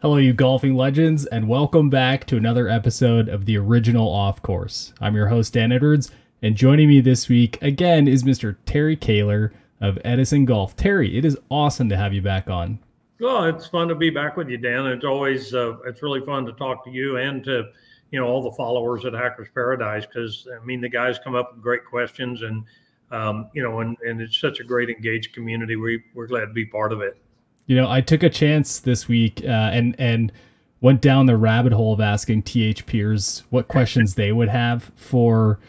Hello, you golfing legends, and welcome back to another episode of the original Off Course. I'm your host, Dan Edwards, and joining me this week again is Mr. Terry Koehler of Edison Golf. Terry, it is awesome to have you back on. Well, it's fun to be back with you, Dan. It's always it's really fun to talk to you and to all the followers at Hackers Paradise because I mean the guys come up with great questions and and it's such a great engaged community. We're glad to be part of it. I took a chance this week and went down the rabbit hole of asking TH peers what questions they would have for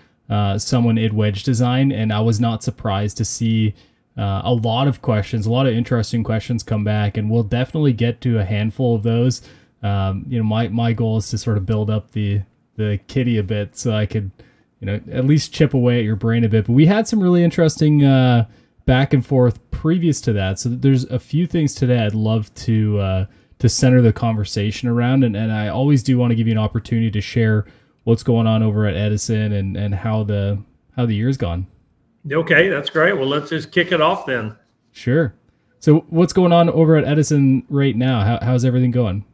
someone in wedge design, and I was not surprised to see a lot of questions, a lot of interesting questions come back, and we'll definitely get to a handful of those. My goal is to sort of build up the kitty a bit so I could, at least chip away at your brain a bit. But we had some really interesting back and forth previous to that. So there's a few things today I'd love to center the conversation around, and I always do want to give you an opportunity to share what's going on over at Edison and how the year's gone. Okay, that's great. Well, let's just kick it off then. Sure. So what's going on over at Edison right now? How's everything going?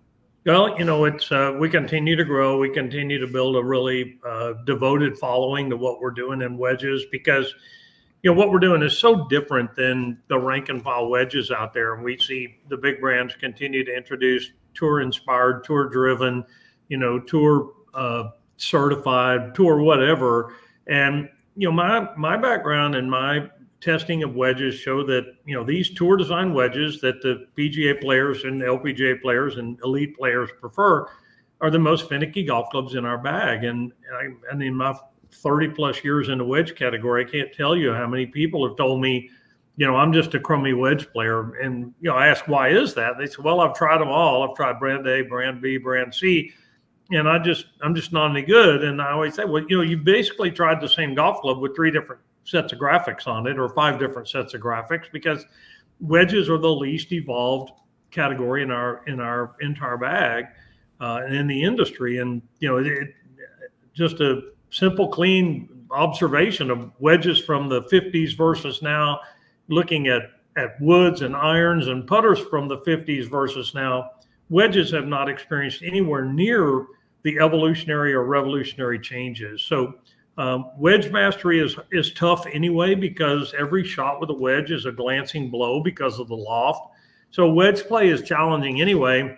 Well, it's we continue to grow. We continue to build a really devoted following to what we're doing in wedges because, what we're doing is so different than the rank and file wedges out there. And we see the big brands continue to introduce tour inspired, tour driven, tour certified, tour whatever. And my background and my testing of wedges show that these tour design wedges that the PGA players and LPGA players and elite players prefer are the most finicky golf clubs in our bag. And I mean, my 30 plus years in the wedge category, I can't tell you how many people have told me, I'm just a crummy wedge player. And I ask, why is that? They say, well, I've tried them all. I've tried brand A, brand B, brand C. And I'm just not any good. And I always say, well, you basically tried the same golf club with 3 different sets of graphics on it or 5 different sets of graphics because wedges are the least evolved category in our entire bag and in the industry. And, just a simple, clean observation of wedges from the 50s versus now, looking at woods and irons and putters from the 50s versus now, wedges have not experienced anywhere near the evolutionary or revolutionary changes. So wedge mastery is tough anyway because every shot with a wedge is a glancing blow because of the loft. So wedge play is challenging anyway,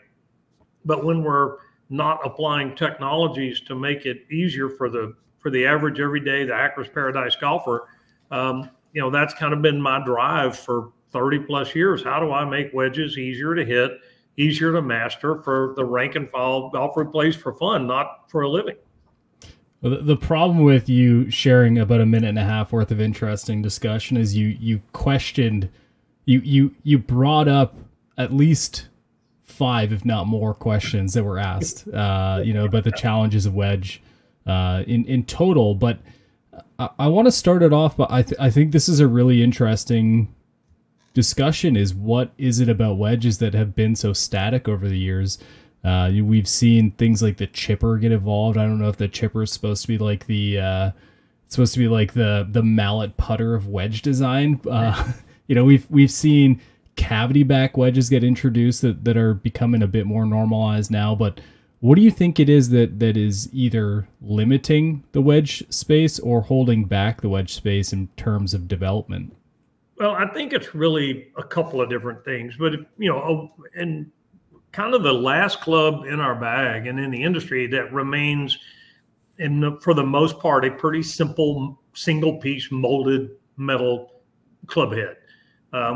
but when we're not applying technologies to make it easier for the average everyday, the Hackers Paradise golfer, that's kind of been my drive for 30 plus years. How do I make wedges easier to hit, easier to master for the rank and file golfer who plays for fun, not for a living? Well, the problem with you sharing about a minute and a half worth of interesting discussion is you questioned, you brought up at least 5, if not more, questions that were asked, about the challenges of wedge in total. But I want to start it off, but I think this is a really interesting discussion is what is it about wedges that have been so static over the years? We've seen things like the chipper get evolved. I don't know if the chipper is supposed to be like the mallet putter of wedge design. We've seen cavity back wedges get introduced that are becoming a bit more normalized now. But what do you think it is that is either limiting the wedge space or holding back the wedge space in terms of development? Well, I think it's really a couple of different things, but and kind of the last club in our bag and in the industry that remains, for the most part, a pretty simple single piece molded metal club head.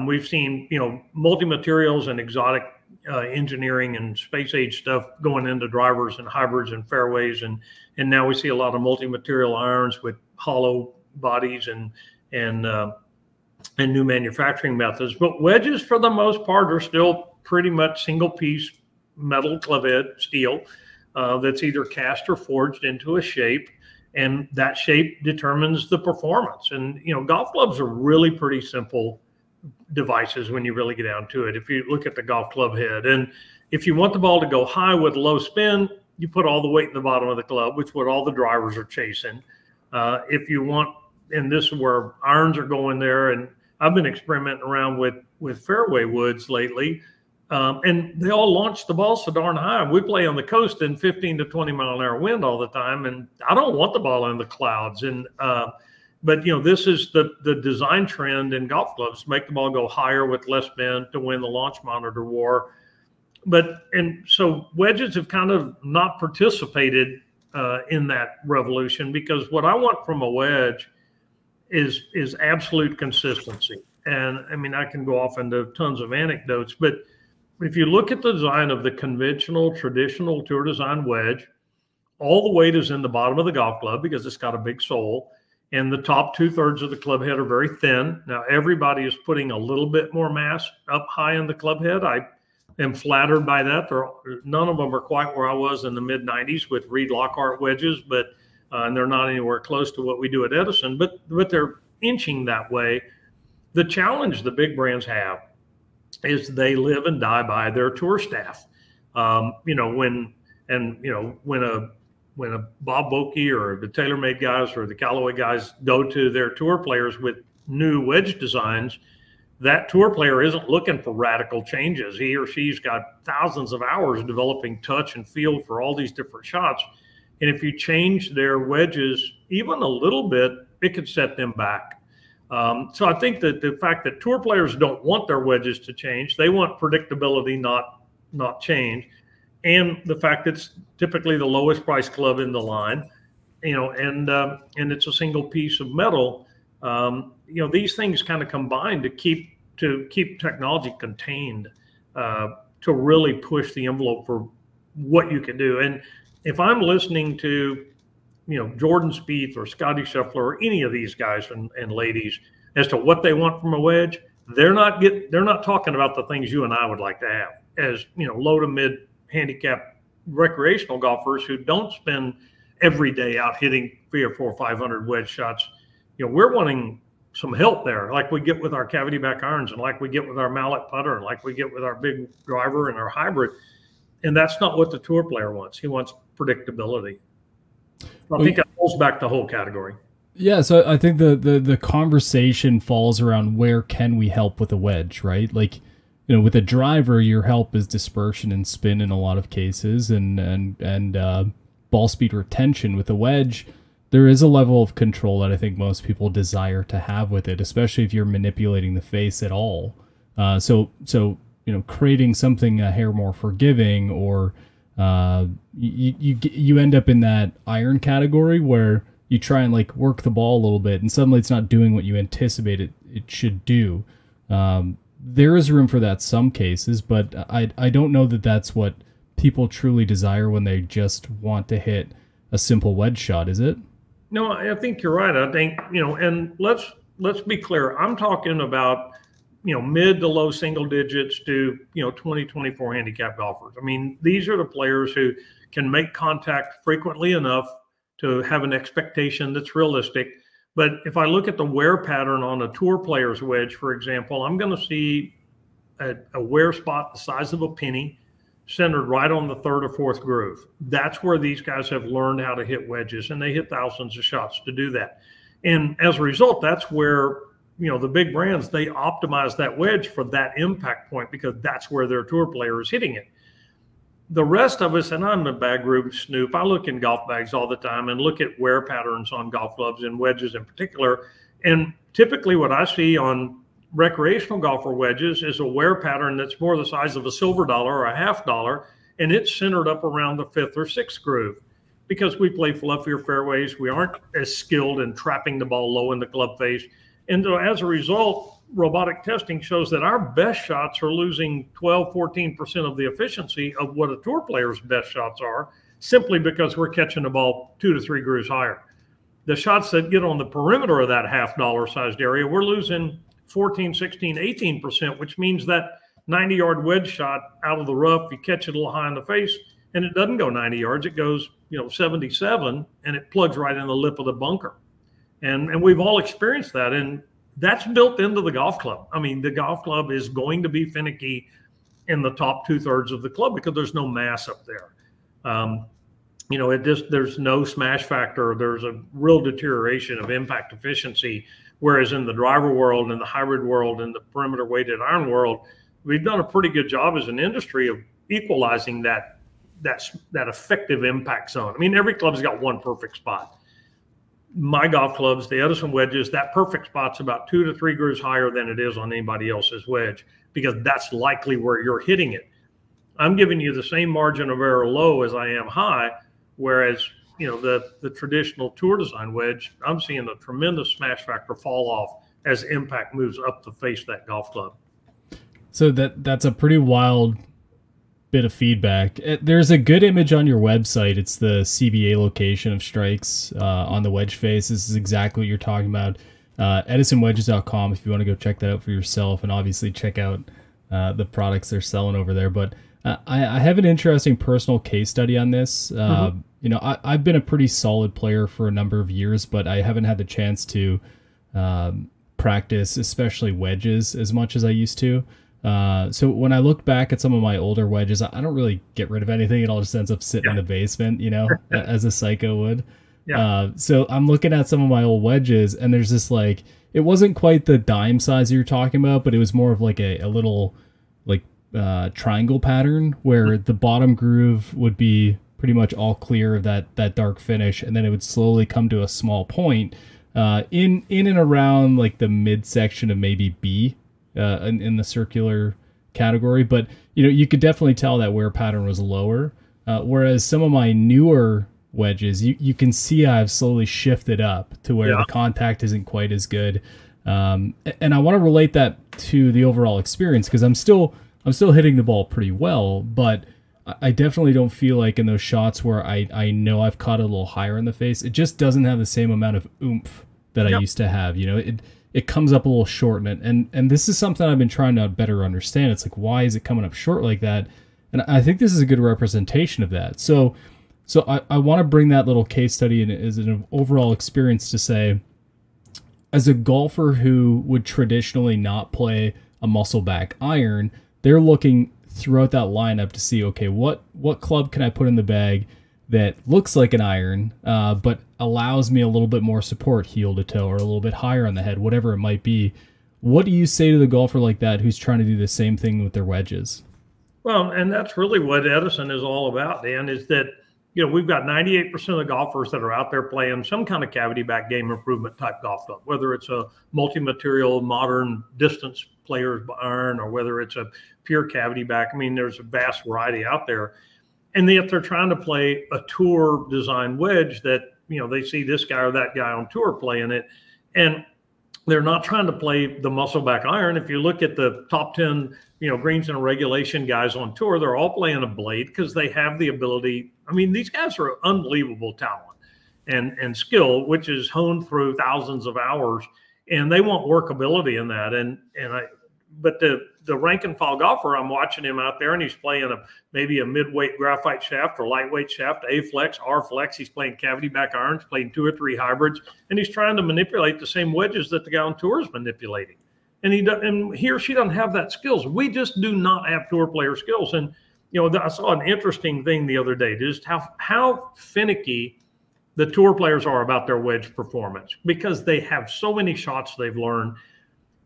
We've seen multi-materials and exotic engineering and space age stuff going into drivers and hybrids and fairways, and now we see a lot of multi-material irons with hollow bodies and new manufacturing methods. But wedges, for the most part, are still pretty much single piece metal club head steel that's either cast or forged into a shape, and that shape determines the performance. And golf clubs are really pretty simple devices when you really get down to it. If you look at the golf club head, and if you want the ball to go high with low spin, you put all the weight in the bottom of the club, which is what all the drivers are chasing. If you want, and this is where irons are going there, and I've been experimenting around with fairway woods lately. And they all launch the ball so darn high. We play on the coast in 15 to 20 mile an hour wind all the time, and I don't want the ball in the clouds. And but this is the design trend in golf clubs: make the ball go higher with less bend to win the launch monitor war. And so wedges have kind of not participated in that revolution, because what I want from a wedge is absolute consistency. And I mean, I can go off into tons of anecdotes, but if you look at the design of the conventional, traditional tour design wedge, all the weight is in the bottom of the golf club because it's got a big sole, and the top 2/3 of the club head are very thin. Now, everybody is putting a little bit more mass up high in the club head. I am flattered by that. None of them are quite where I was in the mid 90s with Reed Lockhart wedges, but and they're not anywhere close to what we do at Edison, but they're inching that way. The challenge the big brands have is they live and die by their tour staff. When a Bob Bokey or the TaylorMade guys or the Callaway guys go to their tour players with new wedge designs, that tour player isn't looking for radical changes. He or she's got thousands of hours developing touch and feel for all these different shots. And if you change their wedges even a little bit, it could set them back. So I think that the fact that tour players don't want their wedges to change, they want predictability, not change. And the fact that it's typically the lowest price club in the line, and it's a single piece of metal. These things kind of combine to keep technology contained, to really push the envelope for what you can do. And if I'm listening to, Jordan Spieth or Scotty Scheffler or any of these guys and ladies as to what they want from a wedge, they're not talking about the things you and I would like to have as, low to mid handicap recreational golfers who don't spend every day out hitting 300 or 400 or 500 wedge shots. We're wanting some help there, like we get with our cavity back irons and like we get with our mallet putter and like we get with our big driver and our hybrid. And that's not what the tour player wants. He wants predictability. I think that falls back the whole category. Yeah, so I think the conversation falls around where can we help with a wedge, right? Like, with a driver, your help is dispersion and spin in a lot of cases, and ball speed retention. With a wedge, there is a level of control that I think most people desire to have with it, especially if you're manipulating the face at all. So creating something a hair more forgiving, or you end up in that iron category where you try and work the ball a little bit and suddenly it's not doing what you anticipate it should do. There is room for that some cases, but I don't know that that's what people truly desire when they just want to hit a simple wedge shot, is it? No, I think you're right. I think, and let's be clear. I'm talking about, mid to low single digits to, 20, 24 handicap golfers. I mean, these are the players who can make contact frequently enough to have an expectation that's realistic. But if I look at the wear pattern on a tour player's wedge, for example, I'm going to see a wear spot the size of a penny centered right on the 3rd or 4th groove. That's where these guys have learned how to hit wedges, and they hit thousands of shots to do that. And as a result, that's where, the big brands, they optimize that wedge for that impact point because that's where their tour player is hitting it. The rest of us, and I'm a bag group snoop, I look in golf bags all the time and look at wear patterns on golf clubs and wedges in particular. And typically what I see on recreational golfer wedges is a wear pattern that's more the size of a silver dollar or a $half, and it's centered up around the 5th or 6th groove. Because we play fluffier fairways, we aren't as skilled in trapping the ball low in the club face. And so as a result, robotic testing shows that our best shots are losing 12, 14% of the efficiency of what a tour player's best shots are, simply because we're catching the ball 2 to 3 grooves higher. The shots that get on the perimeter of that $half sized area, we're losing 14, 16, 18%, which means that 90-yard wedge shot out of the rough, you catch it a little high in the face, and it doesn't go 90 yards. It goes, 77, and it plugs right in the lip of the bunker. And we've all experienced that, and that's built into the golf club. I mean, the golf club is going to be finicky in the top 2/3 of the club because there's no mass up there. There's no smash factor. There's a real deterioration of impact efficiency. Whereas in the driver world and the hybrid world and the perimeter weighted iron world, we've done a pretty good job as an industry of equalizing that effective impact zone. I mean, every club's got one perfect spot. My golf clubs, the Edison wedges, that perfect spot's about 2 to 3 grooves higher than it is on anybody else's wedge, because that's likely where you're hitting it. I'm giving you the same margin of error low as I am high, whereas, you know, the traditional tour design wedge, I'm seeing a tremendous smash factor fall off as impact moves up the face of that golf club. So that's a pretty wild bit of feedback. There's a good image on your website. It's the CBA location of strikes on the wedge face. This is exactly what you're talking about. EdisonWedges.com if you want to go check that out for yourself, and obviously check out the products they're selling over there. But I have an interesting personal case study on this. You know, I've been a pretty solid player for a number of years, but I haven't had the chance to practice, especially wedges, as much as I used to. So when I look back at some of my older wedges, I don't really get rid of anything. It all just ends up sitting in the basement, you know, as a psycho would. So I'm looking at some of my old wedges, and there's this, like, it wasn't quite the dime size you're talking about, but it was more of like a little like triangle pattern where the bottom groove would be pretty much all clear of that dark finish, and then it would slowly come to a small point in and around like the midsection of maybe B. In the circular category, but you know, you could definitely tell that wear pattern was lower, whereas some of my newer wedges, you can see I've slowly shifted up to where the contact isn't quite as good, and I want to relate that to the overall experience, because I'm still hitting the ball pretty well, but I definitely don't feel like in those shots where I know I've caught it a little higher in the face, it just doesn't have the same amount of oomph that I used to have. You know, it comes up a little short, and this is something I've been trying to better understand. It's like, why is it coming up short like that? And I think this is a good representation of that. So I want to bring that little case study in as an overall experience to say, as a golfer who would traditionally not play a muscle back iron, they're looking throughout that lineup to see, okay, what club can I put in the bag that looks like an iron, but allows me a little bit more support, heel to toe, or a little bit higher on the head, whatever it might be. What do you say to the golfer like that who's trying to do the same thing with their wedges? Well, and that's really what Edison is all about, Dan, is that, you know, we've got 98% of the golfers that are out there playing some kind of cavity back game improvement type golf club, whether it's a multi-material modern distance player's iron, or whether it's a pure cavity back. I mean, there's a vast variety out there. And yet they're trying to play a tour design wedge that, you know, they see this guy or that guy on tour playing it, and they're not trying to play the muscle back iron. If you look at the top 10, you know, greens and regulation guys on tour, they're all playing a blade because they have the ability. I mean, these guys are unbelievable talent and skill, which is honed through thousands of hours, and they want workability in that. But the rank and file golfer, I'm watching him out there, and he's playing maybe a midweight graphite shaft or lightweight shaft, A flex, R flex. He's playing cavity back irons, playing 2 or 3 hybrids, and he's trying to manipulate the same wedges that the guy on tour is manipulating. And he or she doesn't have that skills. We just do not have tour player skills. And you know, I saw an interesting thing the other day, just how finicky the tour players are about their wedge performance, because they have so many shots they've learned.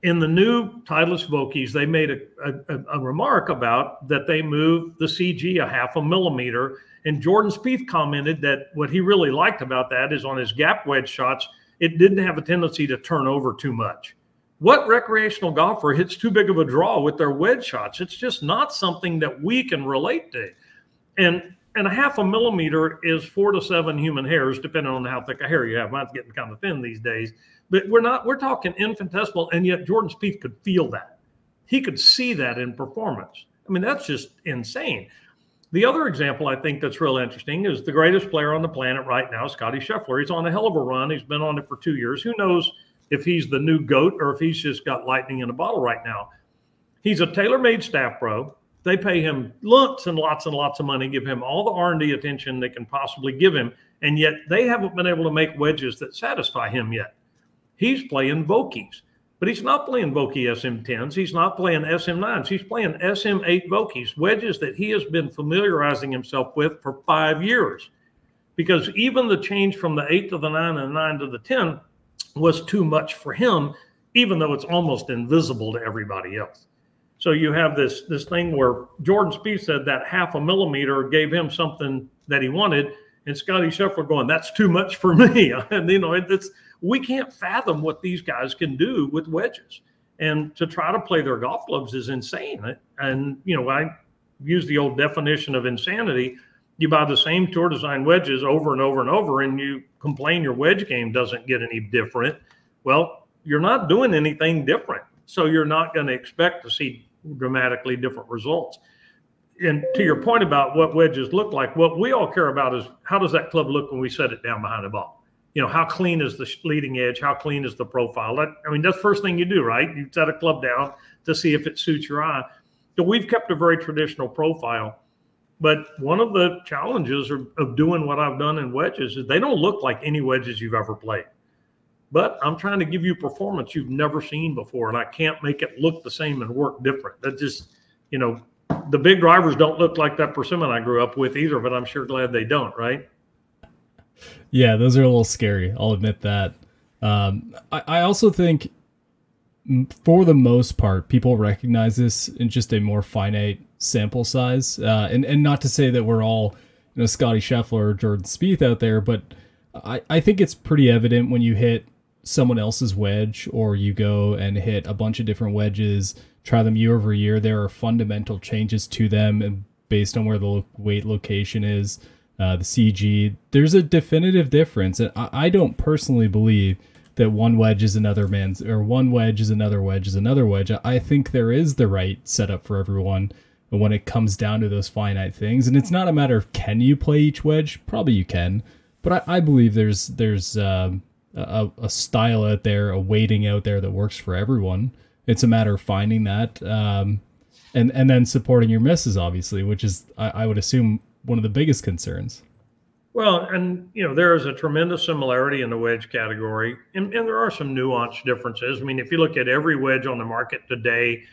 In the new Titleist Vokeys, they made a remark about that they moved the CG a 0.5 millimeter. And Jordan Spieth commented that what he really liked about that is on his gap wedge shots, it didn't have a tendency to turn over too much. What recreational golfer hits too big of a draw with their wedge shots? It's just not something that we can relate to. And a 0.5 millimeter is 4 to 7 human hairs, depending on how thick a hair you have. Mine's getting kind of thin these days. But we're talking infinitesimal, and yet Jordan Spieth could feel that. He could see that in performance. I mean, that's just insane. The other example I think that's real interesting is the greatest player on the planet right now, Scotty Scheffler. He's on a hell of a run. He's been on it for 2 years. Who knows if he's the new GOAT or if he's just got lightning in a bottle right now. He's a tailor-made staff pro. They pay him lots and lots and lots of money, give him all the R&D attention they can possibly give him, and yet they haven't been able to make wedges that satisfy him yet. He's playing Vokeys, but he's not playing Vokey SM10s. He's not playing SM9s. He's playing SM8 Vokeys, wedges that he has been familiarizing himself with for 5 years, because even the change from the 8 to the 9 and the 9 to the 10 was too much for him, even though it's almost invisible to everybody else. So you have this thing where Jordan Spieth said that 0.5 millimeter gave him something that he wanted, and Scotty Scheffler going, "That's too much for me." And we can't fathom what these guys can do with wedges, and to try to play their golf clubs is insane. And I use the old definition of insanity. You buy the same tour design wedges over and over and over, and you complain your wedge game doesn't get any different. Well, you're not doing anything different, so you're not going to expect to see dramatically different results. And to your point about what wedges look like, what we all care about is how does that club look when we set it down behind the ball? How clean is the leading edge? How clean is the profile? That's the first thing you do, right? You set a club down to see if it suits your eye. So we've kept a very traditional profile. But one of the challenges of doing what I've done in wedges is they don't look like any wedges you've ever played. But I'm trying to give you performance you've never seen before, and I can't make it look the same and work different. That just, the big drivers don't look like that persimmon I grew up with either, but I'm sure glad they don't, right? Yeah, those are a little scary. I'll admit that. I also think, for the most part, people recognize this in just a more finite sample size. And not to say that we're all, Scotty Scheffler or Jordan Spieth out there, but I think it's pretty evident when you hit someone else's wedge, or you go and hit a bunch of different wedges, try them year over year, there are fundamental changes to them, and based on where the weight location is, the CG, there's a definitive difference. And I don't personally believe that one wedge is another man's, or one wedge is another wedge is another wedge. I think there is the right setup for everyone when it comes down to those finite things. And it's not a matter of can you play each wedge? Probably you can. But I believe there's a style out there, a weighting out there that works for everyone. It's a matter of finding that, and then supporting your misses, obviously, which is, I would assume, one of the biggest concerns. Well, and there is a tremendous similarity in the wedge category, and there are some nuanced differences. If you look at every wedge on the market today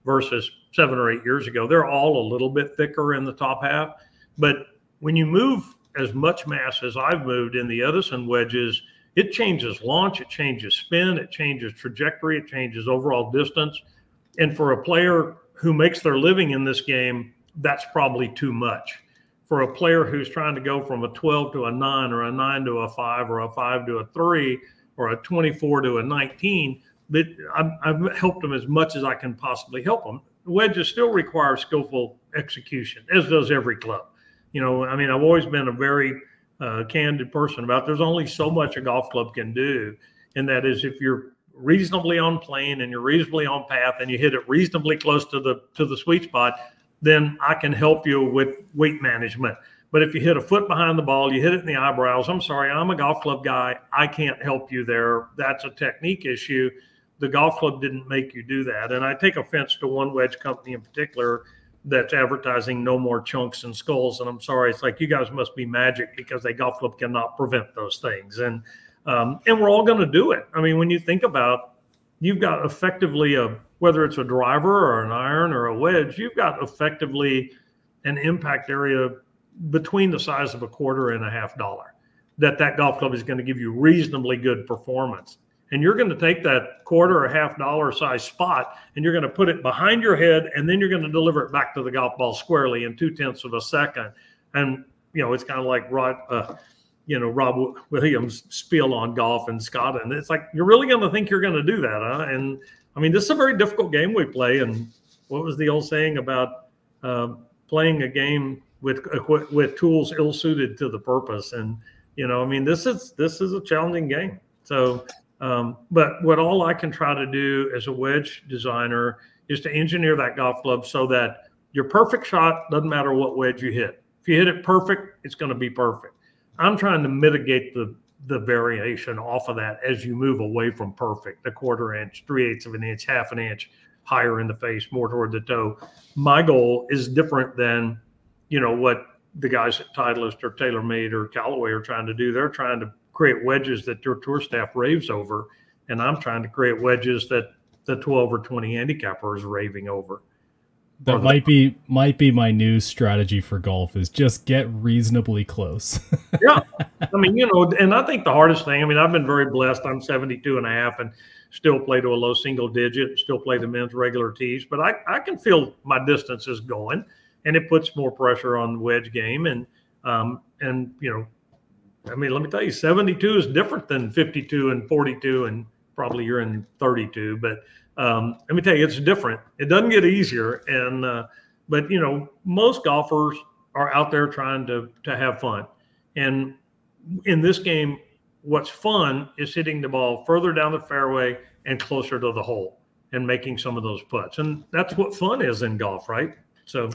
versus 7 or 8 years ago, they're all a little bit thicker in the top half. But when you move as much mass as I've moved in the Edison wedges, it changes launch, it changes spin, it changes trajectory, it changes overall distance. And for a player who makes their living in this game, that's probably too much. For a player who's trying to go from a 12 to a 9, or a 9 to a 5, or a 5 to a 3, or a 24 to a 19, I've helped them as much as I can possibly help them. Wedges still require skillful execution, as does every club. I've always been a very candid person about there's only so much a golf club can do. And that is, if you're reasonably on plane and you're reasonably on path and you hit it reasonably close to the sweet spot, then I can help you with weight management. But if you hit a foot behind the ball, you hit it in the eyebrows, I'm sorry, I'm a golf club guy. I can't help you there. That's a technique issue. The golf club didn't make you do that. And I take offense to one wedge company in particular that's advertising no more chunks and skulls. And I'm sorry, it's like, you guys must be magic because a golf club cannot prevent those things. And we're all going to do it. When you think about, you've got effectively whether it's a driver or an iron or a wedge, you've got effectively an impact area between the size of $0.25 and $0.50 that golf club is going to give you reasonably good performance. And you're going to take that $0.25 or $0.50 size spot and you're going to put it behind your head, and then you're going to deliver it back to the golf ball squarely in 0.2 of a second. And, it's kind of like Rob Williams' spiel on golf in Scotland. It's like, you're really going to think you're going to do that, huh? And this is a very difficult game we play. And what was the old saying about playing a game with tools ill-suited to the purpose? And, this is a challenging game. So, but what all I can try to do as a wedge designer is to engineer that golf club so that your perfect shot doesn't matter what wedge you hit. If you hit it perfect, it's going to be perfect. I'm trying to mitigate the variation off of that as you move away from perfect, a 1/4 inch, 3/8 of an inch, 1/2 inch higher in the face, more toward the toe. My goal is different than, what the guys at Titleist or TaylorMade or Callaway are trying to do. They're trying to create wedges that their tour staff raves over, and I'm trying to create wedges that the 12 or 20 handicapper is raving over. That might be my new strategy for golf is just get reasonably close. Yeah. I mean, you know, and I think the hardest thing, I mean, I've been very blessed. I'm 72 and a half and still play to a low single digit, still play the men's regular tees, but I can feel my distance is going, and it puts more pressure on the wedge game. And you know, I mean, let me tell you, 72 is different than 52 and 42, and probably you're in 32, but let me tell you, it's different. It doesn't get easier. And, but you know, most golfers are out there trying to have fun. And in this game, what's fun is hitting the ball further down the fairway and closer to the hole and making some of those putts. And that's what fun is in golf, right? So,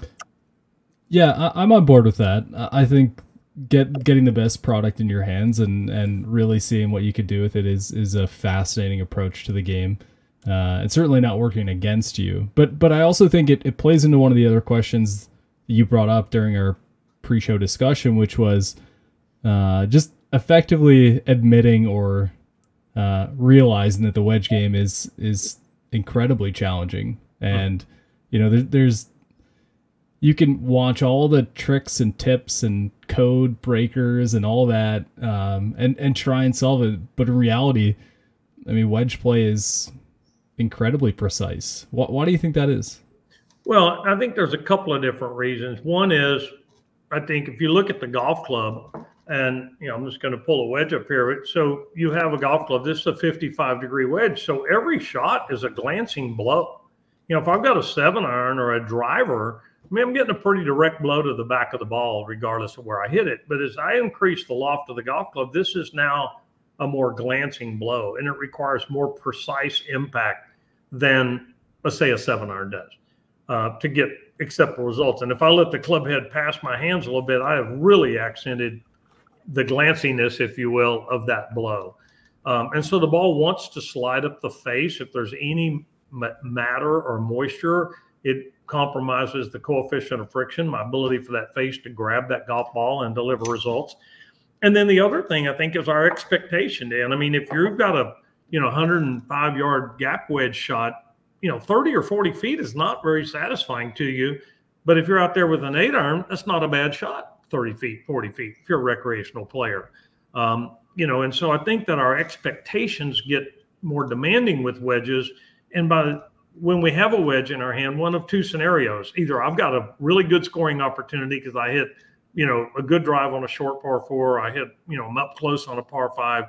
yeah, I'm on board with that. I think getting the best product in your hands and really seeing what you could do with it is a fascinating approach to the game. It's certainly not working against you, but I also think it plays into one of the other questions you brought up during our pre-show discussion, which was just effectively admitting or realizing that the wedge game is incredibly challenging. And you know, there's you can watch all the tricks and tips and code breakers and all that and try and solve it, but in reality, I mean, wedge play is incredibly precise. Why do you think that is? well, I think there's a couple of different reasons. One is, I think if you look at the golf club, and you know, I'm just going to pull a wedge up here. So you have a golf club. This is a 55-degree wedge. So every shot is a glancing blow. You know, if I've got a 7-iron or a driver, I mean, I'm getting a pretty direct blow to the back of the ball, regardless of where I hit it. But as I increase the loft of the golf club, this is now a more glancing blow, and it requires more precise impact than, let's say, a 7-iron does to get acceptable results. And if I let the club head pass my hands a little bit, I have really accented the glanciness, if you will, of that blow. And so the ball wants to slide up the face. If there's any matter or moisture, it compromises the coefficient of friction, my ability for that face to grab that golf ball and deliver results. And then the other thing, I think, is our expectation, Dan. I mean, if you've got a 105-yard gap wedge shot, 30 or 40 feet is not very satisfying to you. But if you're out there with an 8-iron, that's not a bad shot. 30 feet, 40 feet, if you're a recreational player. And so I think that our expectations get more demanding with wedges. And when we have a wedge in our hand, one of two scenarios: either I've got a really good scoring opportunity because I hit, a good drive on a short par 4, I hit, I'm up close on a par 5,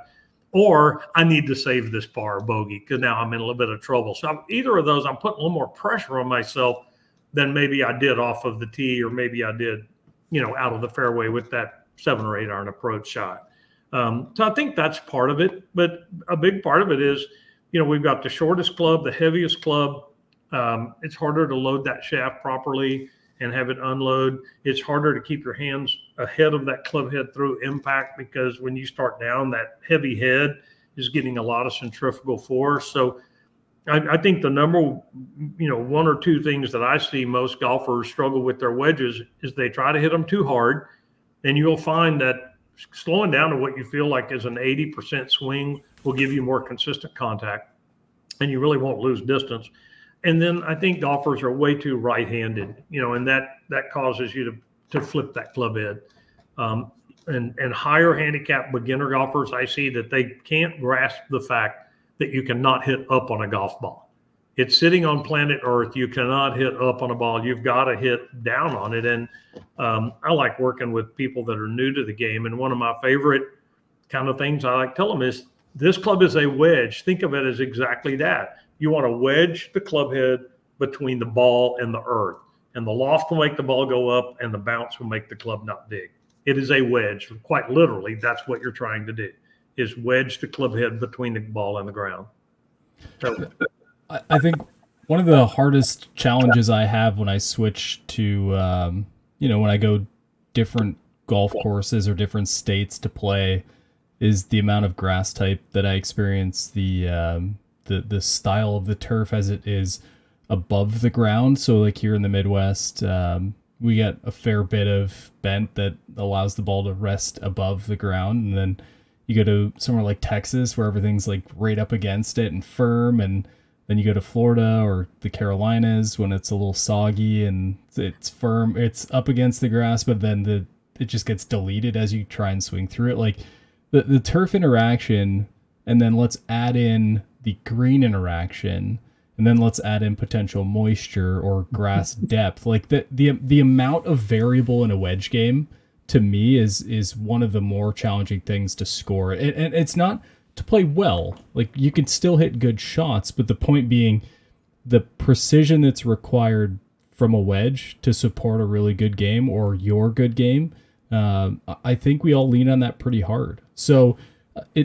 or I need to save this par bogey because now I'm in a little bit of trouble. So either of those, I'm putting a little more pressure on myself than maybe I did off of the tee, or maybe I did out of the fairway with that 7 or 8-iron approach shot. So I think that's part of it. But a big part of it is, we've got the shortest club, the heaviest club. It's harder to load that shaft properly and have it unload. It's harder to keep your hands ahead of that club head through impact, because when you start down, that heavy head is getting a lot of centrifugal force. So I think the number, 1 or 2 things that I see most golfers struggle with their wedges is they try to hit them too hard. And you'll find that slowing down to what you feel like is an 80% swing will give you more consistent contact, and you really won't lose distance. And then I think golfers are way too right-handed, and that causes you to flip that club head. And higher handicap beginner golfers, I see that they can't grasp the fact that you cannot hit up on a golf ball. It's sitting on planet Earth. You cannot hit up on a ball. You've got to hit down on it. And I like working with people that are new to the game. And one of my favorite kind of things I like to tell them is, this club is a wedge. Think of it as exactly that. You want to wedge the club head between the ball and the earth. And the loft will make the ball go up, and the bounce will make the club not dig. It is a wedge. Quite literally, that's what you're trying to do, is wedge the club head between the ball and the ground. So I think one of the hardest challenges I have when I switch to, when I go different golf courses or different states to play, is the amount of grass type that I experience, the style of the turf as it is above the ground. So like here in the Midwest, we get a fair bit of bent that allows the ball to rest above the ground. And then you go to somewhere like Texas where everything's like right up against it and firm. And Then you go to Florida or the Carolinas when it's a little soggy and it's firm, it's up against the grass, but then it just gets deleted as you try and swing through it. Like the turf interaction, and then let's add in the green interaction, and then let's add in potential moisture or grass depth. Like the amount of variable in a wedge game to me is one of the more challenging things to score. And it's not to play well. Like you can still hit good shots, but the point being the precision that's required from a wedge to support a really good game or your good game. I think we all lean on that pretty hard. So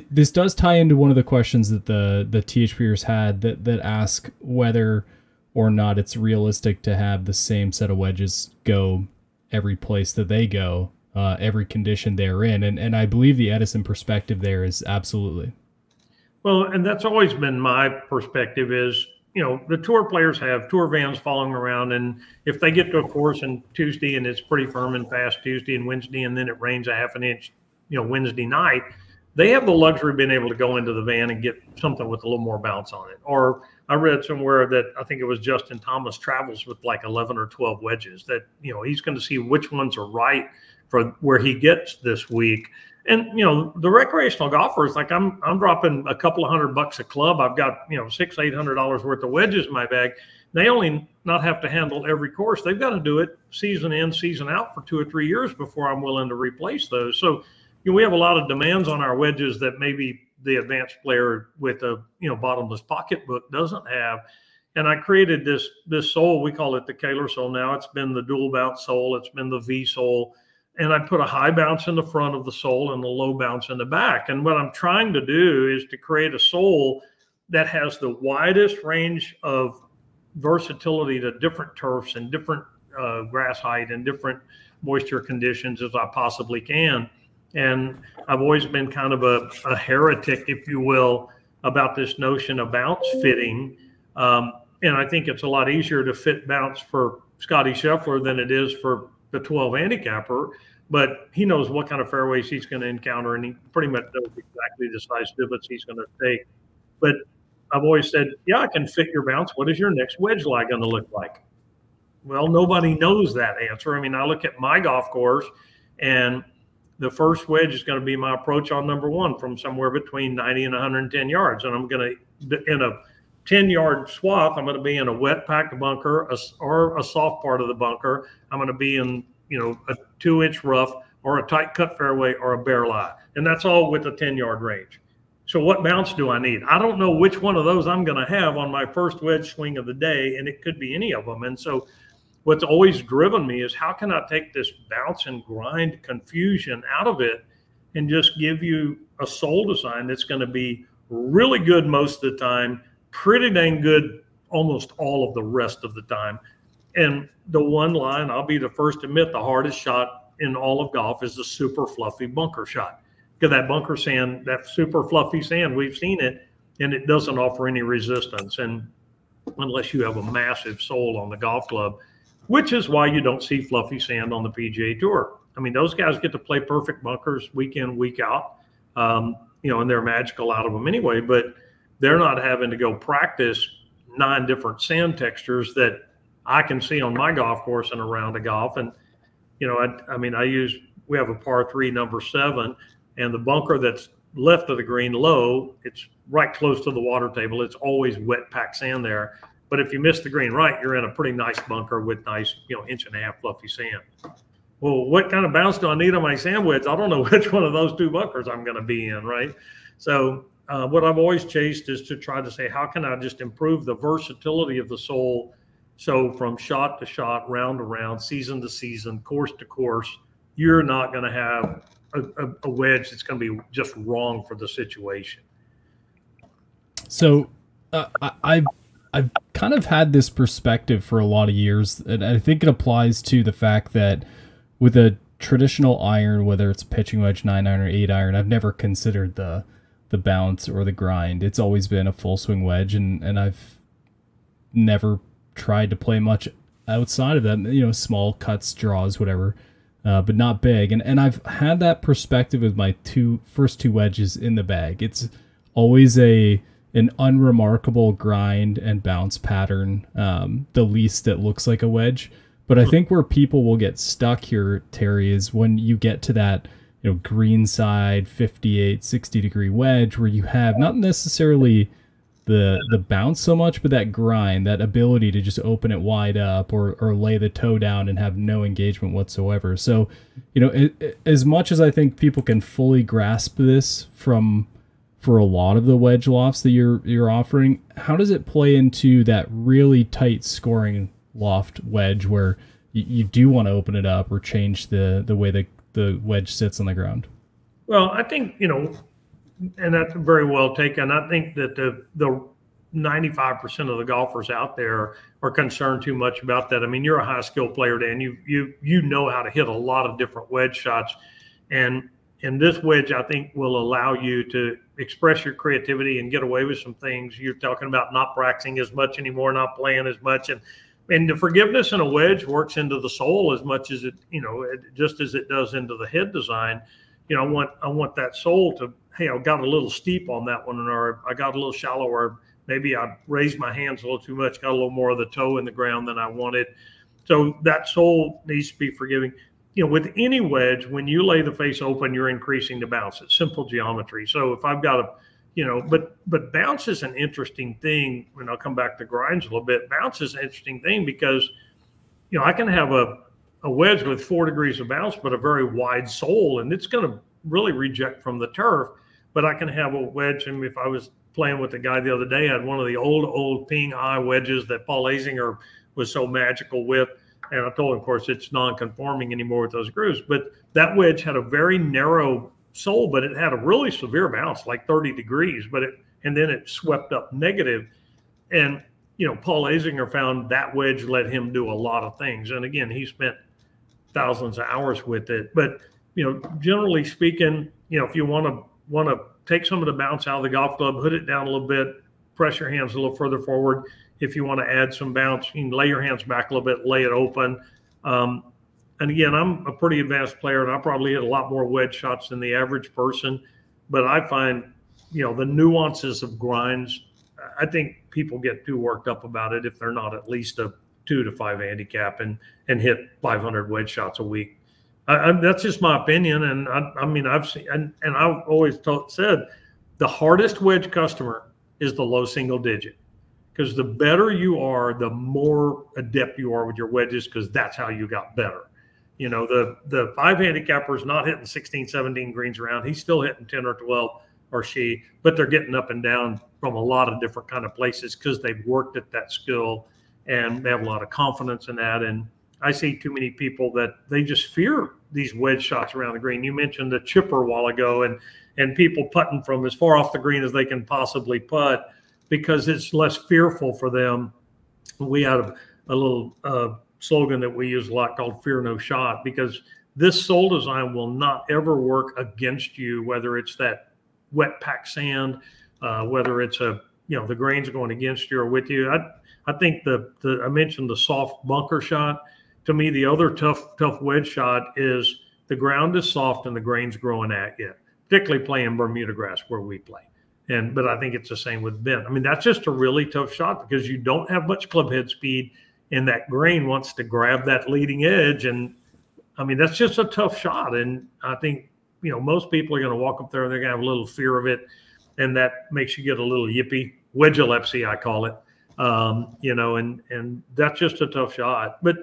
this does tie into one of the questions that the THPers had that ask whether or not it's realistic to have the same set of wedges go every place that they go, every condition they're in. And I believe the Edison perspective there is absolutely. Well, and that's always been my perspective is, the tour players have tour vans following around. And if they get to a course on Tuesday and it's pretty firm and fast Tuesday and Wednesday, and then it rains a half an inch, Wednesday night, they have the luxury of being able to go into the van and get something with a little more bounce on it. Or I read somewhere that I think it was Justin Thomas travels with like 11 or 12 wedges that, he's going to see which ones are right for where he gets this week. And, the recreational golfers, like I'm dropping a couple of $100 a club. I've got, $600-800 worth of wedges in my bag. They only not have to handle every course. They've got to do it season in, season out for 2 or 3 years before I'm willing to replace those. So, we have a lot of demands on our wedges that maybe the advanced player with a, bottomless pocketbook doesn't have. And I created this sole. We call it the Koehler sole now. It's been the dual bounce sole. It's been the V sole. And I put a high bounce in the front of the sole and a low bounce in the back. And what I'm trying to do is to create a sole that has the widest range of versatility to different turfs and different grass height and different moisture conditions as I possibly can. And I've always been kind of a heretic, if you will, about this notion of bounce fitting. And I think it's a lot easier to fit bounce for Scotty Scheffler than it is for the 12 handicapper. But he knows what kind of fairways he's going to encounter, and he pretty much knows exactly the size divots he's going to take. But I've always said, yeah, I can fit your bounce. What is your next wedge lie going to look like? Well, nobody knows that answer. I mean, I look at my golf course, and the first wedge is going to be my approach on number one from somewhere between 90 and 110 yards. And I'm going to, in a 10-yard swath, I'm going to be in a wet packed bunker or a soft part of the bunker. I'm going to be in, a 2-inch rough or a tight cut fairway or a bare lie. And that's all with a 10-yard range. So what bounce do I need? I don't know which one of those I'm going to have on my first wedge swing of the day, and it could be any of them. And so what's always driven me is how can I take this bounce and grind confusion out of it and just give you a sole design that's going to be really good most of the time, pretty dang good almost all of the rest of the time. And the one line, I'll be the first to admit, the hardest shot in all of golf is the super fluffy bunker shot. Because that bunker sand, that super fluffy sand, we've seen it, and it doesn't offer any resistance. And unless you have a massive sole on the golf club, which is why you don't see fluffy sand on the PGA Tour. I mean, those guys get to play perfect bunkers week in, week out, and they're magical out of them anyway, but they're not having to go practice 9 different sand textures that I can see on my golf course and around a golf. And, we have a par 3 number 7, and the bunker that's left of the green low, it's right close to the water table. It's always wet packed sand there. But if you miss the green right, you're in a pretty nice bunker with nice, 1.5-inch fluffy sand. Well, what kind of bounce do I need on my sand wedge? I don't know which one of those 2 bunkers I'm going to be in, right? So what I've always chased is to try to say, how can I just improve the versatility of the sole? So from shot to shot, round to round, season to season, course to course, you're not going to have a wedge that's going to be just wrong for the situation. So I've kind of had this perspective for a lot of years, and I think it applies to the fact that with a traditional iron, whether it's pitching wedge, 9-iron or 8-iron, I've never considered the bounce or the grind. It's always been a full swing wedge, and I've never tried to play much outside of that, small cuts, draws, whatever, but not big. And I've had that perspective with my first two wedges in the bag. It's always a an unremarkable grind and bounce pattern, the least that looks like a wedge. But I think where people will get stuck here, Terry, is when you get to that, green side 58, 60-degree wedge where you have not necessarily the bounce so much, but that grind, that ability to just open it wide up or lay the toe down and have no engagement whatsoever. So, as much as I think people can fully grasp this for a lot of the wedge lofts that you're offering, how does it play into that really tight scoring loft wedge where you do want to open it up or change the way the wedge sits on the ground? Well, I think, and that's very well taken. I think that the 95% of the golfers out there are concerned too much about that. I mean, you're a high skill player, Dan. You know how to hit a lot of different wedge shots, and this wedge, I think, will allow you to express your creativity and get away with some things. You're talking about not practicing as much anymore, not playing as much, and the forgiveness in a wedge works into the sole as much as it, just as it does into the head design. I want that sole to, hey, I got a little steep on that one, or I got a little shallow, or maybe I raised my hands a little too much, got a little more of the toe in the ground than I wanted. So that sole needs to be forgiving. With any wedge, when you lay the face open, you're increasing the bounce. It's simple geometry. So if I've got but bounce is an interesting thing, and I'll come back to grinds a little bit. Bounce is an interesting thing because, I can have a wedge with 4 degrees of bounce, but a very wide sole, and it's going to really reject from the turf. But I can have a wedge, and if I was playing with a guy the other day, I had one of the old Ping Eye wedges that Paul Azinger was so magical with. And I told him, of course, it's non-conforming anymore with those grooves. But that wedge had a very narrow sole, but it had a really severe bounce, like 30 degrees. And then it swept up negative. And, Paul Azinger found that wedge let him do a lot of things. And again, he spent thousands of hours with it. But, generally speaking, if you want to take some of the bounce out of the golf club, hood it down a little bit, press your hands a little further forward. If you want to add some bounce, you can lay your hands back a little bit, lay it open. And again, I'm a pretty advanced player, and I probably hit a lot more wedge shots than the average person. But I find, the nuances of grinds, I think people get too worked up about it if they're not at least a 2 to 5 handicap and hit 500 wedge shots a week. That's just my opinion. And I mean, I've seen, and I've always said the hardest wedge customer is the low single digit. Because the better you are, the more adept you are with your wedges, because that's how you got better. The 5 handicapper is not hitting 16, 17 greens around. He's still hitting 10 or 12, or she, but they're getting up and down from a lot of different kind of places because they've worked at that skill and they have a lot of confidence in that. And I see too many people that they just fear these wedge shots around the green. You mentioned the chipper a while ago, and people putting from as far off the green as they can possibly putt, because it's less fearful for them. We had a little slogan that we use a lot called "Fear No Shot," because this sole design will not ever work against you, whether it's that wet packed sand, whether it's the grains going against you or with you. I think I mentioned the soft bunker shot. To me, the other tough wedge shot is the ground is soft and the grain's growing at you, particularly playing Bermuda grass where we play. But I think it's the same with bent. I mean, that's just a really tough shot because you don't have much club head speed, and that grain wants to grab that leading edge. And I mean, that's just a tough shot. And I think, most people are going to walk up there and they're going to have a little fear of it. And that makes you get a little yippy, wedge-elepsy, I call it. And that's just a tough shot. But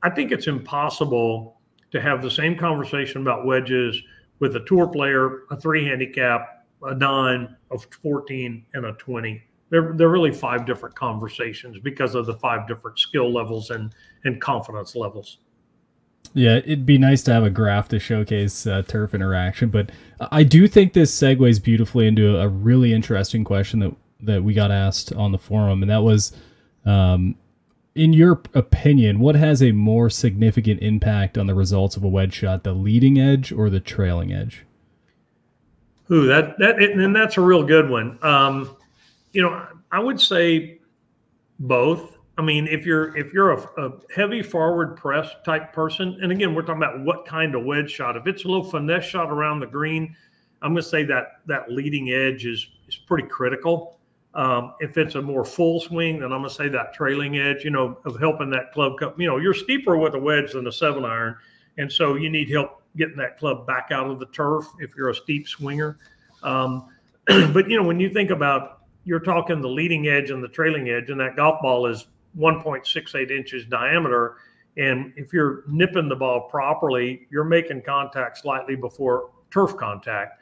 I think it's impossible to have the same conversation about wedges with a tour player, a 3 handicap, a 9, a 14, and a 20. They're really 5 different conversations because of the 5 different skill levels and confidence levels. Yeah, it'd be nice to have a graph to showcase turf interaction, but I do think this segues beautifully into a really interesting question that we got asked on the forum, and that was, in your opinion, what has a more significant impact on the results of a wedge shot, the leading edge or the trailing edge? Ooh, and that's a real good one. I would say both. I mean, if you're a heavy forward press type person, and again, we're talking about what kind of wedge shot. If it's a little finesse shot around the green, I'm going to say that leading edge is pretty critical. If it's a more full swing, then I'm going to say that trailing edge, of helping that club come. You're steeper with a wedge than a 7-iron. And so you need help getting that club back out of the turf if you're a steep swinger. But, when you think about, you're talking the leading edge and the trailing edge, and that golf ball is 1.68 inches diameter. And if you're nipping the ball properly, you're making contact slightly before turf contact.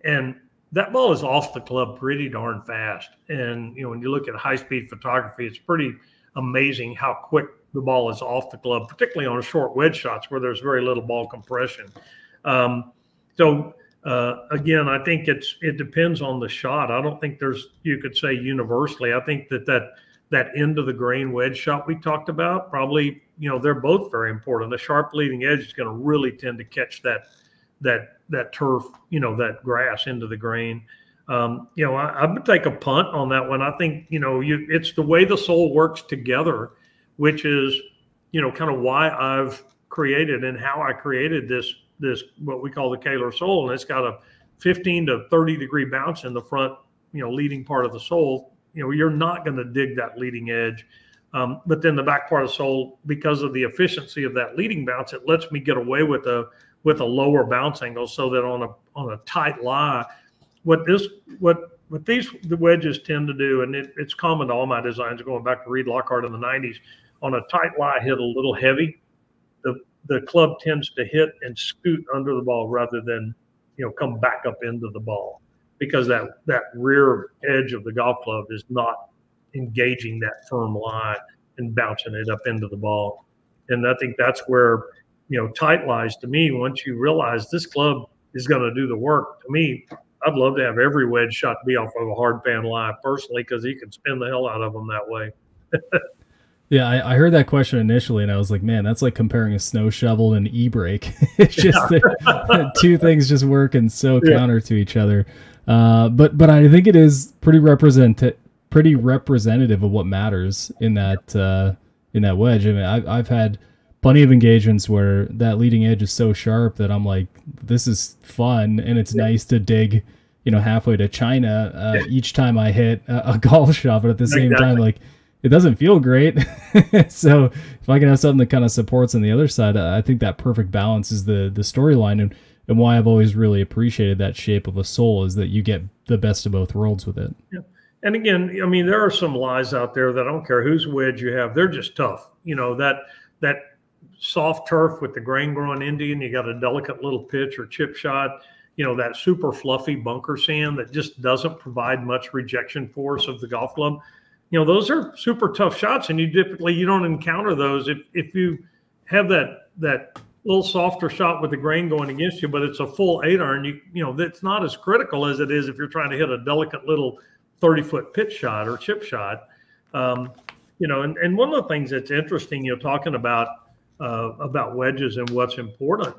And that ball is off the club pretty darn fast. And, when you look at high-speed photography, it's pretty amazing how quick the ball is off the club, particularly on short wedge shots where there's very little ball compression. Again, I think it depends on the shot. I don't think you could say universally. I think that end of the grain wedge shot we talked about, probably, they're both very important. The sharp leading edge is going to really tend to catch that turf, that grass into the grain. I would take a punt on that one. I think, it's the way the sole works together, which is, kind of why I've created and how I created this what we call the Koehler sole. And it's got a 15 to 30 degree bounce in the front, leading part of the sole. You're not going to dig that leading edge. But then the back part of the sole, because of the efficiency of that leading bounce, it lets me get away with a lower bounce angle, so that on a tight lie, what these wedges tend to do, and it's common to all my designs going back to Reed Lockhart in the 90s, on a tight lie hit a little heavy, the club tends to hit and scoot under the ball rather than come back up into the ball, because that rear edge of the golf club is not engaging that firm lie and bouncing it up into the ball. And I think that's where tight lies, to me, once you realize this club is going to do the work, to me, I'd love to have every wedge shot be off of a hard pan lie personally, because you can spin the hell out of them that way. Yeah, I heard that question initially, and I was like, man, that's like comparing a snow shovel and an e-brake. It's just two things just working so counter to each other. But I think it is pretty representative of what matters in that wedge. I mean, I've had plenty of engagements where that leading edge is so sharp that I'm like, this is fun, and it's nice to dig, halfway to China each time I hit a golf shot, but at the same time, like, it doesn't feel great. So if I can have something that kind of supports on the other side, I think that perfect balance is the storyline, and why I've always really appreciated that shape of a sole is that you get the best of both worlds with it. Yeah. And again, I mean, there are some lies out there that I don't care whose wedge you have, they're just tough. That soft turf with the grain growing Indian, you got a delicate little pitch or chip shot, that super fluffy bunker sand that just doesn't provide much rejection force of the golf club. Those are super tough shots, and you don't encounter those if you have that little softer shot with the grain going against you, but it's a full 8-iron. That's not as critical as it is if you're trying to hit a delicate little 30-foot pitch shot or chip shot. And one of the things that's interesting, talking about wedges and what's important.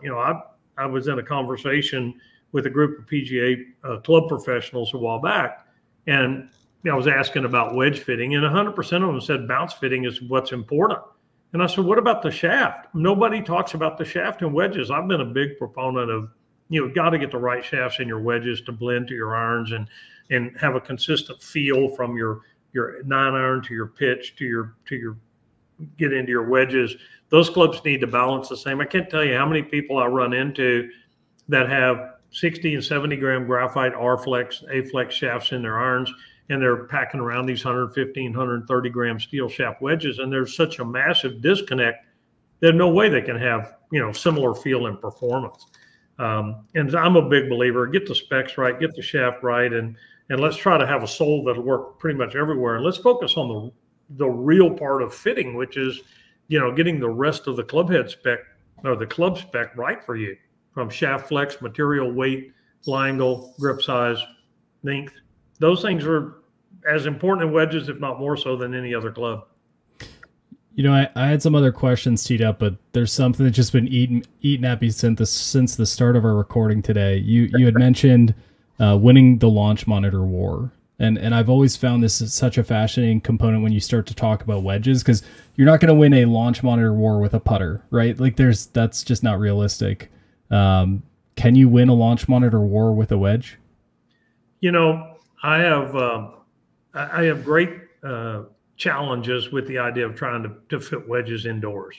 I was in a conversation with a group of PGA club professionals a while back, and I was asking about wedge fitting, and 100% of them said bounce fitting is what's important. And I said, what about the shaft? Nobody talks about the shaft in wedges. I've been a big proponent of, got to get the right shafts in your wedges to blend to your irons and have a consistent feel from your 9-iron to your pitch to your get into your wedges. Those clubs need to balance the same. I can't tell you how many people I run into that have 60 and 70 gram graphite R-Flex, A-Flex shafts in their irons, and they're packing around these 115, 130 gram steel shaft wedges, and there's such a massive disconnect. There's no way they can have, similar feel and performance. And I'm a big believer, get the specs right, get the shaft right, and let's try to have a sole that'll work pretty much everywhere. And let's focus on the real part of fitting, which is, getting the rest of the club head spec or the club spec right for you, from shaft flex, material, weight, lie angle, grip size, length. Those things are as important in wedges, if not more so, than any other club. I had some other questions teed up, but there's something that's just been eating at me since the start of our recording today. You had mentioned winning the launch monitor war. And I've always found this is such a fascinating component when you start to talk about wedges, because you're not going to win a launch monitor war with a putter, right? Like that's just not realistic. Can you win a launch monitor war with a wedge? I have I have great challenges with the idea of trying to fit wedges indoors.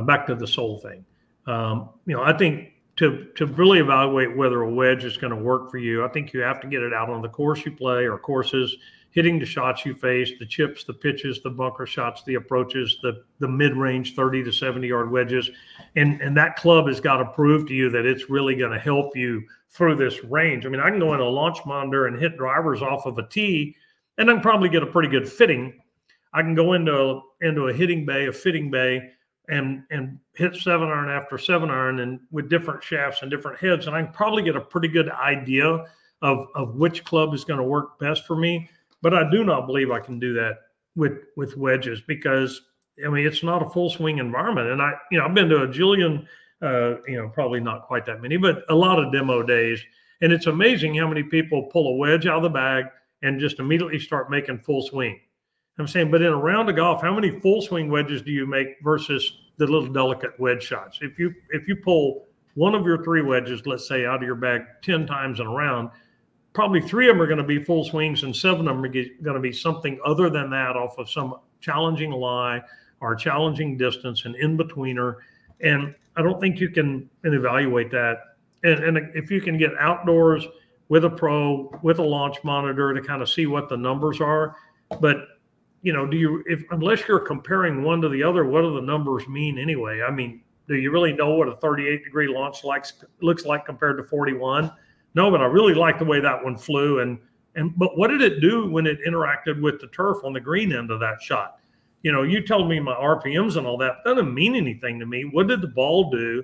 Back to the sole thing. I think to really evaluate whether a wedge is going to work for you, I think you have to get it out on the course you play or courses, hitting the shots you face, the chips, the pitches, the bunker shots, the approaches, the mid-range 30 to 70-yard wedges. And that club has got to prove to you that it's really going to help you through this range. I mean, I can go in a launch monitor and hit drivers off of a tee, and I can probably get a pretty good fitting. I can go into a hitting bay, a fitting bay, and hit 7-iron after 7-iron and with different shafts and different heads, and I can probably get a pretty good idea of which club is going to work best for me. But I do not believe I can do that with wedges because, I mean, it's not a full swing environment. And I've been to a jillion, probably not quite that many, but a lot of demo days. And it's amazing how many people pull a wedge out of the bag and just immediately start making full swing. I'm saying, but in a round of golf, how many full swing wedges do you make versus the little delicate wedge shots? If you pull one of your 3 wedges, let's say, out of your bag 10 times in a round, probably 3 of them are going to be full swings and 7 of them are going to be something other than that off of some challenging lie or challenging distance and in-betweener. And I don't think you can evaluate that. And if you can get outdoors with a pro, with a launch monitor to kind of see what the numbers are, but unless you're comparing one to the other, what do the numbers mean anyway? I mean, do you really know what a 38-degree launch looks like compared to 41? No, but I really like the way that one flew. But what did it do when it interacted with the turf on the green end of that shot? You told me my RPMs and all that doesn't mean anything to me. What did the ball do,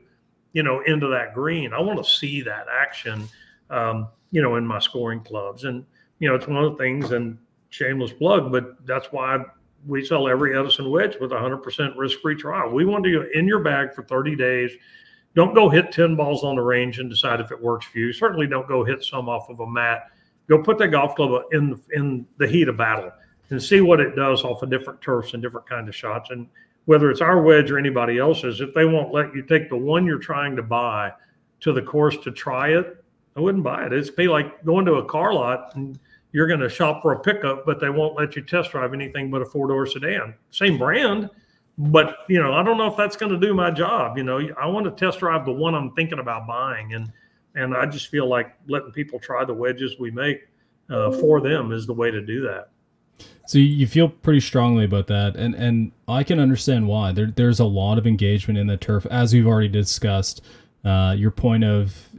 into that green? I want to see that action, in my scoring clubs. And, it's one of the things, and shameless plug, but that's why we sell every Edison wedge with 100% risk-free trial. We want you in your bag for 30 days. Don't go hit 10 balls on the range and decide if it works for you. Certainly don't go hit some off of a mat. Go put that golf club in the heat of battle and see what it does off of different turfs and different kinds of shots. And whether it's our wedge or anybody else's, if they won't let you take the one you're trying to buy to the course to try it, I wouldn't buy it. It'd be like going to a car lot and you're going to shop for a pickup, but they won't let you test drive anything but a 4-door sedan. Same brand, but, I don't know if that's going to do my job. I want to test drive the one I'm thinking about buying. And I just feel like letting people try the wedges we make for them is the way to do that. So you feel pretty strongly about that. And I can understand why. There's a lot of engagement in the turf, as we've already discussed. Your point of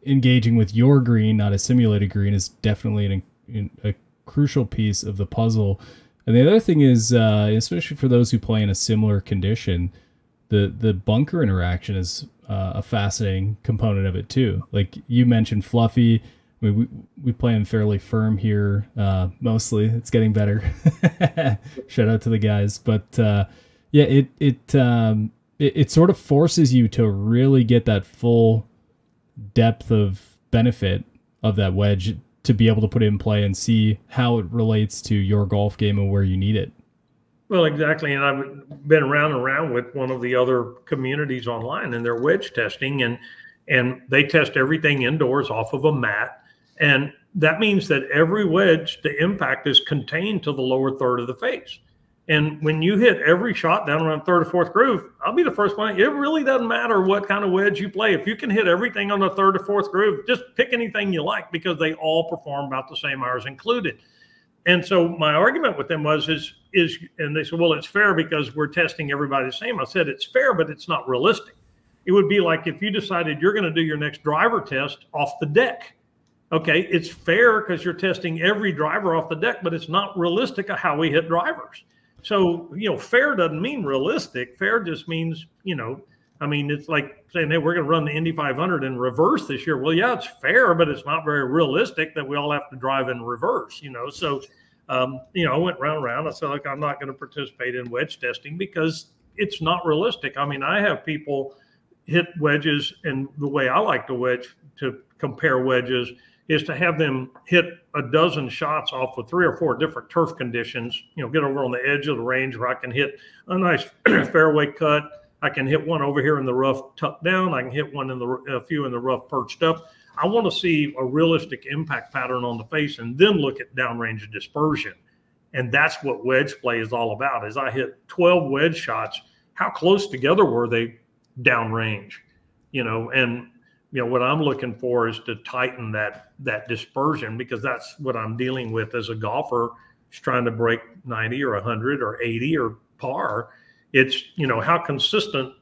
engaging with your green, not a simulated green, is definitely a crucial piece of the puzzle. And the other thing is, especially for those who play in a similar condition, the bunker interaction is a fascinating component of it too. Like you mentioned, fluffy. We play him fairly firm here. Mostly, it's getting better. Shout out to the guys, but it sort of forces you to really get that full depth of benefit of that wedge to be able to put it in play and see how it relates to your golf game and where you need it. Well, exactly. And I've been around with one of the other communities online, and they're wedge testing, and they test everything indoors off of a mat. And that means that every wedge, the impact is contained to the lower third of the face. And when you hit every shot down around third or fourth groove, I'll be the first one. It really doesn't matter what kind of wedge you play. If you can hit everything on the third or fourth groove, just pick anything you like because they all perform about the same, ours included. And so my argument with them was, and they said, well, it's fair because we're testing everybody the same. I said, it's fair, but it's not realistic. It would be like if you decided you're going to do your next driver test off the deck. Okay, it's fair because you're testing every driver off the deck, but it's not realistic of how we hit drivers. So, fair doesn't mean realistic. Fair just means, it's like saying, hey, we're going to run the Indy 500 in reverse this year. Well, yeah, it's fair, but it's not very realistic that we all have to drive in reverse, So, I went round. I said, look, I'm not going to participate in wedge testing because it's not realistic. I mean, I have people hit wedges, and the way I like to compare wedges is to have them hit a dozen shots off of 3 or 4 different turf conditions, get over on the edge of the range where I can hit a nice fairway cut. I can hit one over here in the rough tucked down. I can hit one a few in the rough perched up. I want to see a realistic impact pattern on the face and then look at downrange dispersion. And that's what wedge play is all about. As I hit 12 wedge shots, how close together were they downrange? And what I'm looking for is to tighten that dispersion, because that's what I'm dealing with as a golfer, is trying to break 90 or 100 or 80 or par. It's, how consistent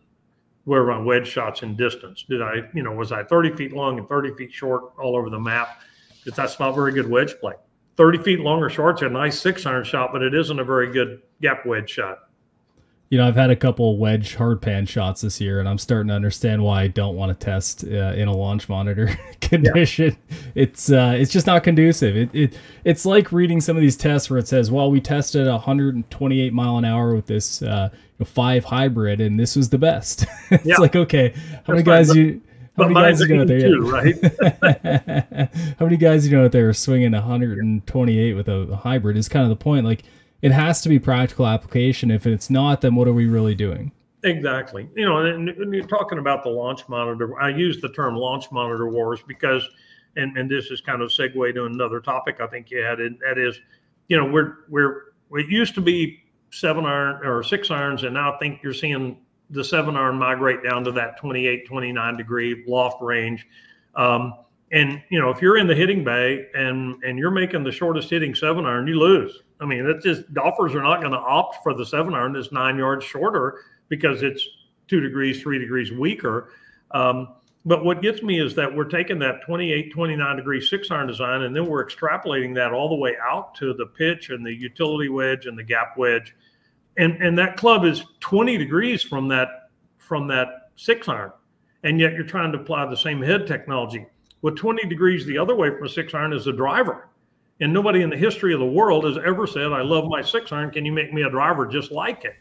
were my wedge shots in distance? Was I 30 feet long and 30 feet short all over the map? Because that's not very good wedge play. 30 feet long or short's a nice 6-iron shot, but it isn't a very good gap wedge shot. I've had a couple wedge hard pan shots this year, and I'm starting to understand why I don't want to test in a launch monitor condition. Yeah. It's just not conducive. It's like reading some of these tests where it says, well, we tested 128 mile an hour with this 5 hybrid, and this was the best. It's like, okay, how many guys you know out there? Too, right? How many guys you know out there are swinging 128 with a hybrid is kind of the point. Like, it has to be practical application. If it's not, then what are we really doing? Exactly. And you're talking about the launch monitor. I use the term launch monitor wars because, and this is kind of a segue to another topic I think you had, and that is, it used to be 7-iron or 6-irons, and now I think you're seeing the 7-iron migrate down to that 28, 29 degree loft range. And if you're in the hitting bay and you're making the shortest hitting 7-iron, you lose. I mean, it's just, golfers are not going to opt for the 7-iron that's 9 yards shorter because it's 2 degrees, 3 degrees weaker. But what gets me is that we're taking that 28, 29 degree 6-iron design, and then we're extrapolating that all the way out to the pitch and the utility wedge and the gap wedge. And that club is 20 degrees from that 6-iron. And yet you're trying to apply the same head technology. Well, 20 degrees the other way from a 6-iron is a driver. And nobody in the history of the world has ever said, I love my 6-iron. Can you make me a driver just like it?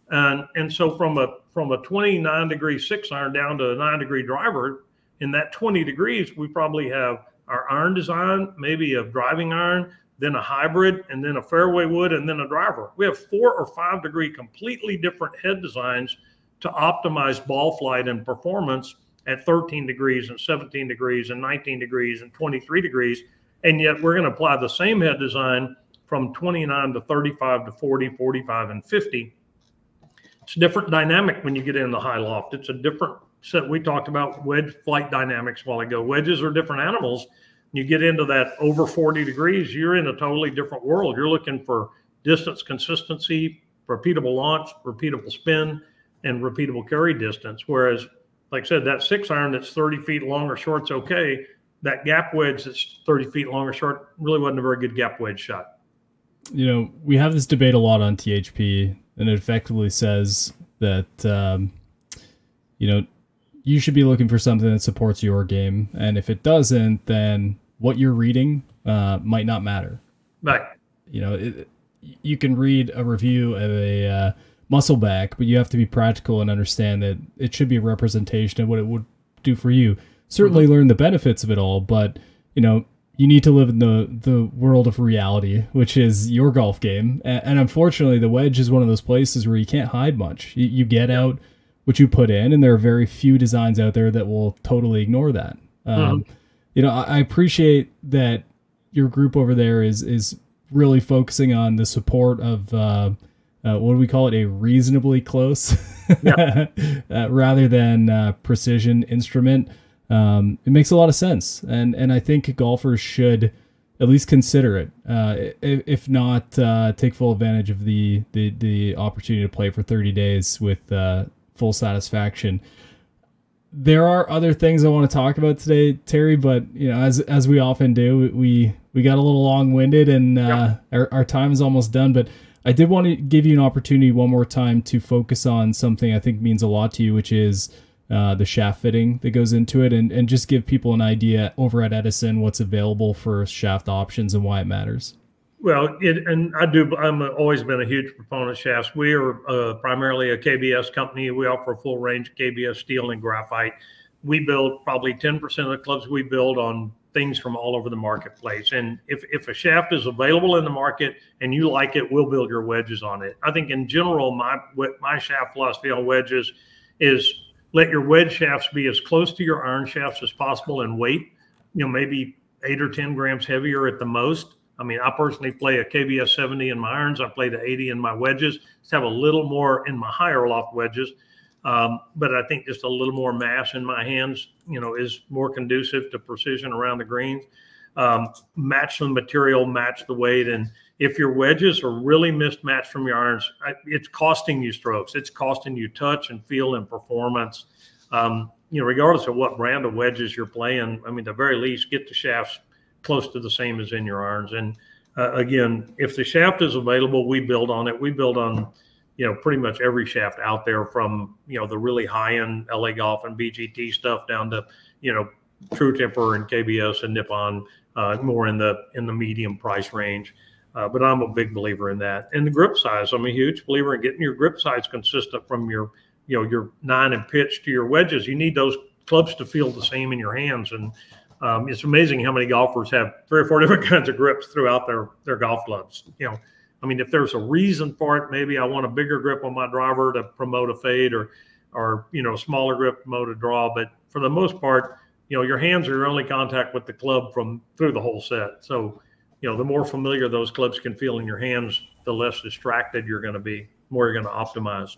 And so from a 29 degree 6-iron down to a 9 degree driver, in that 20 degrees, we probably have our iron design, maybe a driving iron, then a hybrid, and then a fairway wood, and then a driver. We have 4 or 5 degree completely different head designs to optimize ball flight and performance at 13 degrees and 17 degrees and 19 degrees and 23 degrees. And yet we're going to apply the same head design from 29 to 35 to 40, 45, and 50. It's a different dynamic when you get in the high loft. It's a different set. We talked about wedge flight dynamics a while ago. Wedges are different animals. When you get into that over 40 degrees, you're in a totally different world. You're looking for distance consistency, repeatable launch, repeatable spin, and repeatable carry distance. Whereas, like I said, that 6-iron that's 30 feet long or short's okay. That gap wedge that's 30 feet long or short really wasn't a very good gap wedge shot. We have this debate a lot on THP, and it effectively says that, you should be looking for something that supports your game. And if it doesn't, then what you're reading might not matter. Right. You can read a review of a muscle back, but you have to be practical and understand that it should be a representation of what it would do for you. Certainly learn the benefits of it all, but you need to live in the world of reality, which is your golf game. And unfortunately, the wedge is one of those places where you can't hide much. You get out what you put in, and there are very few designs out there that will totally ignore that. I appreciate that your group over there is really focusing on the support of what do we call it, a reasonably close rather than precision instrument. It makes a lot of sense, and I think golfers should at least consider it. If not, take full advantage of the opportunity to play for 30 days with full satisfaction. There are other things I want to talk about today, Terry, but as we often do, we got a little long-winded, and our time is almost done. But I did want to give you an opportunity one more time to focus on something I think means a lot to you, which is the shaft fitting that goes into it, and just give people an idea over at Edison what's available for shaft options and why it matters. Well, I'm always been a huge proponent of shafts. We are primarily a KBS company. We offer a full range of KBS steel and graphite. We build probably 10% of the clubs we build on things from all over the marketplace. And if a shaft is available in the market and you like it, we'll build your wedges on it. I think in general, my shaft philosophy on wedges is let your wedge shafts be as close to your iron shafts as possible in weight, maybe 8 or 10 grams heavier at the most. I mean, I personally play a KBS 70 in my irons. I play the 80 in my wedges. Just have a little more in my higher loft wedges. But I think just a little more mass in my hands, is more conducive to precision around the greens. Match the material, match the weight. And if your wedges are really mismatched from your irons, it's costing you strokes. It's costing you touch and feel and performance. Regardless of what brand of wedges you're playing, I mean, at the very least, get the shafts close to the same as in your irons. And again, if the shaft is available, we build on it. We build on, pretty much every shaft out there, from, the really high-end LA Golf and BGT stuff down to, True Temper and KBS and Nippon, more in the medium price range. But I'm a big believer in that. And the grip size, I'm a huge believer in getting your grip size consistent from your 9 and pitch to your wedges. You need those clubs to feel the same in your hands. And it's amazing how many golfers have 3 or 4 different kinds of grips throughout their golf clubs. I mean, if there's a reason for it, maybe I want a bigger grip on my driver to promote a fade, or a smaller grip to promote a draw. But for the most part, your hands are your only contact with the club through the whole set. So, the more familiar those clubs can feel in your hands, the less distracted you're going to be, more you're going to optimize.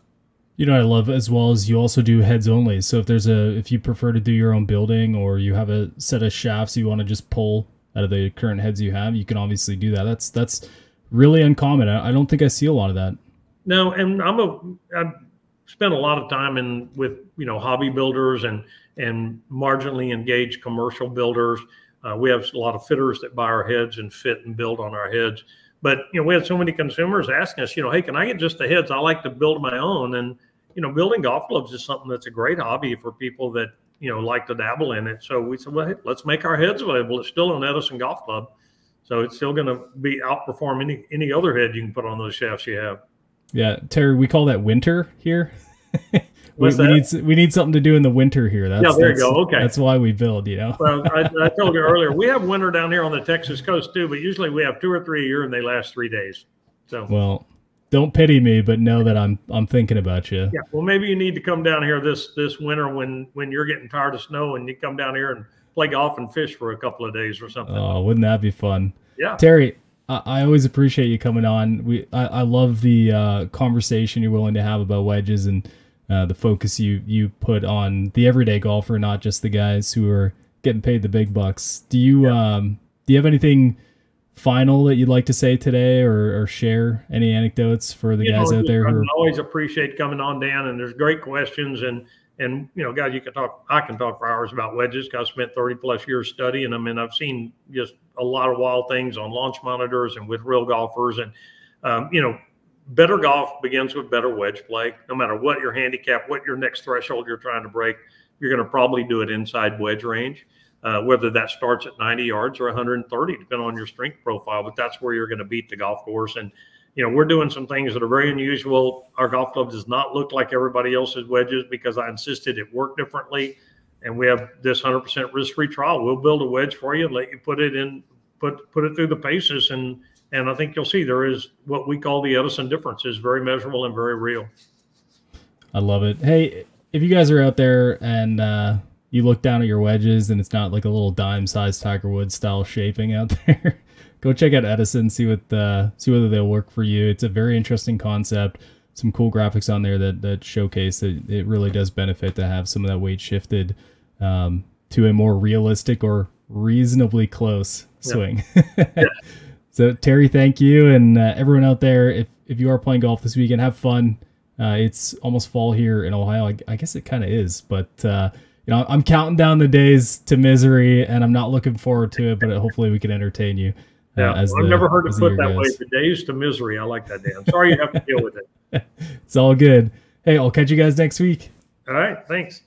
I love, as well as you also do heads only. So if you prefer to do your own building, or you have a set of shafts you want to just pull out of the current heads you have, you can obviously do that. That's really uncommon. I don't think I see a lot of that. No, and I've spent a lot of time with hobby builders and marginally engaged commercial builders. We have a lot of fitters that buy our heads and fit and build on our heads. But, we had so many consumers asking us, hey, can I get just the heads? I like to build my own. And, building golf clubs is something that's a great hobby for people that, like to dabble in it. So we said, well, hey, let's make our heads available. It's still an Edison Golf Club. So it's still going to outperform any other head you can put on those shafts you have. Yeah, Terry, we call that winter here. we need something to do in the winter here. There you go. Okay, that's why we build. Well, I told you earlier, we have winter down here on the Texas coast too, but usually we have 2 or 3 a year, and they last 3 days. So, well, don't pity me, but know that I'm thinking about you. Yeah. Well, maybe you need to come down here this winter when you're getting tired of snow, and you come down here and play golf and fish for a couple of days or something. Oh, wouldn't that be fun? Yeah. Terry, I always appreciate you coming on. I love the conversation you're willing to have about wedges, and the focus you put on the everyday golfer, not just the guys who are getting paid the big bucks. Do you have anything final that you'd like to say today, or share any anecdotes for the guys out there? I always appreciate coming on, Dan, and there's great questions. And guys, I can talk for hours about wedges, because I spent 30 plus years studying them, and I've seen just a lot of wild things on launch monitors and with real golfers. And better golf begins with better wedge play. No matter what your handicap, what your next threshold you're trying to break, you're going to probably do it inside wedge range, whether that starts at 90 yards or 130, depending on your strength profile. But that's where you're going to beat the golf course. And we're doing some things that are very unusual. Our golf club does not look like everybody else's wedges, because I insisted it work differently. And we have this 100% risk-free trial. We'll build a wedge for you and let you put it in, put it through the paces. And I think you'll see there is what we call the Edison difference, is very measurable and very real. I love it. Hey, if you guys are out there and you look down at your wedges and it's not like a little dime-sized Tiger Woods style shaping out there, go check out Edison, see whether they'll work for you. It's a very interesting concept. Some cool graphics on there that showcase that it really does benefit to have some of that weight shifted to a more realistic or reasonably close swing. Yeah. So Terry, thank you, and everyone out there, if you are playing golf this weekend, have fun. It's almost fall here in Ohio. I guess it kind of is, but I'm counting down the days to misery, and I'm not looking forward to it. But hopefully, we can entertain you. Yeah, I've never heard it put that way. The days to misery. I like that, Dan. Sorry you have to deal with it. It's all good. Hey, I'll catch you guys next week. All right, thanks.